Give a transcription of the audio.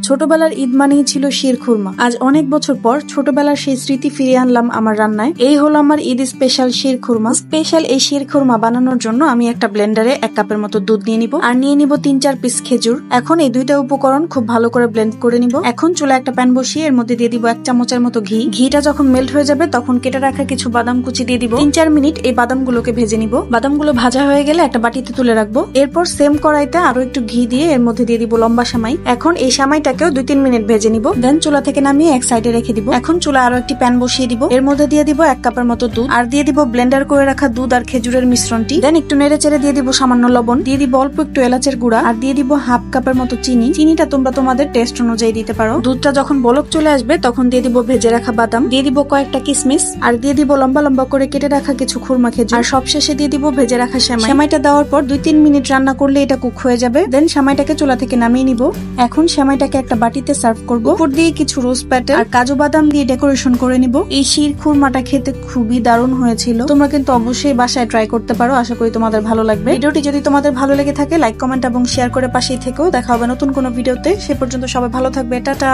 ছোটবেলার ঈদ মানেই ছিল শিরখুরমা। আজ অনেক বছর পর ছোটবেলার সেই স্মৃতি ফিরিয়ে আনলাম আমার রান্নায়। এই হলো আমার ঈদ স্পেশাল শিরখুরমা। স্পেশাল এই শিরখুরমা বানানোর জন্য আমি একটা ব্লেন্ডারে 1 কাপের মতো দুধ নিয়ে নিব আর নিয়ে নিব 3-4 পিস খেজুর। এখন এই দুইটা উপকরণ খুব ভালো করে ব্লেন্ড করে নিব। এখন চুলা একটা প্যান বসিয়ে এর মধ্যে দিয়ে দিব 1 চামচের মতো ঘি। ঘিটা যখন মেল্ট হয়ে যাবে তখন কেটে রাখা কিছু বাদাম কুচি দিয়ে দিব। 3-4 মিনিট এই বাদামগুলোকে ভেজে নিব। বাদামগুলো ভাজা হয়ে গেলে একটা বাটিতে তুলে রাখবো। এরপর সেম কড়াইতে আরো একটু ঘি দিয়ে এর মধ্যে দিয়ে দিব লম্বা সেমাই। এখন এই সেমাইটাকেও 2-3 মিনিট ভেজে নিব। দেন চুলা থেকে নামিয়ে এক সাইডে রেখে দিব। এখন চুলা আরো একটি প্যান বসিয়ে দিব। এর মধ্যে দিয়ে দিব 1 কাপের মতো দুধ আর দিয়ে দিব ব্লেন্ডার করে রাখা দুধ আর খেজুরের মিশ্রণটি। দেন একটু নেড়ে চেড়ে দিয়ে দিব সামান্য লবণ, দিয়ে দিব অল্প একটু এলাচের গুঁড়া আর দিয়ে দিব 1/2 কাপের মতো চিনি। চিনিটা তোমরা তোমাদের টেস্ট অনুযায়ী দিতে পারো। দুধটা যখন বলক চলে আসবে তখন দিয়ে দিব ভেজে রাখা বাদাম, দিয়ে দিব কয়েকটা কিশমিশ আর দিয়ে দিব লম্বা লম্বা করে কেটে রাখা কিছু খুরমা খেজুর আর সবশেষে দিয়ে দিব ভেজে রাখা সেমাই। সেমাইটা দেওয়ার পর 2-3 মিনিট রান্না করলে এটা কুক হয়ে যাবে। দেন সেমাইটাকে চুলা থেকে নামিয়ে নিব। এখন সেমাইটাকে একটা বাটিতে সার্ভ করব। উপর দিয়ে কিছু রোজ প্যাটেল আর কাজু বাদাম দিয়ে ডেকোরেশন করে নিব। এই শিরখুরমাটা খেতে খুবই দারুণ হয়েছিল। তোমরা কিন্তু অবশ্যই বাসায় ট্রাই করতে পারো। আশা করি তোমাদের ভালো লাগবে। ভিডিওটি যদি তোমাদের ভালো লেগে থাকে লাইক, কমেন্ট এবং শেয়ার করে পাশেই থেকো। দেখা হবে নতুন কোনো ভিডিওতে। সে পর্যন্ত সবাই ভালো থাকবে। টাটা।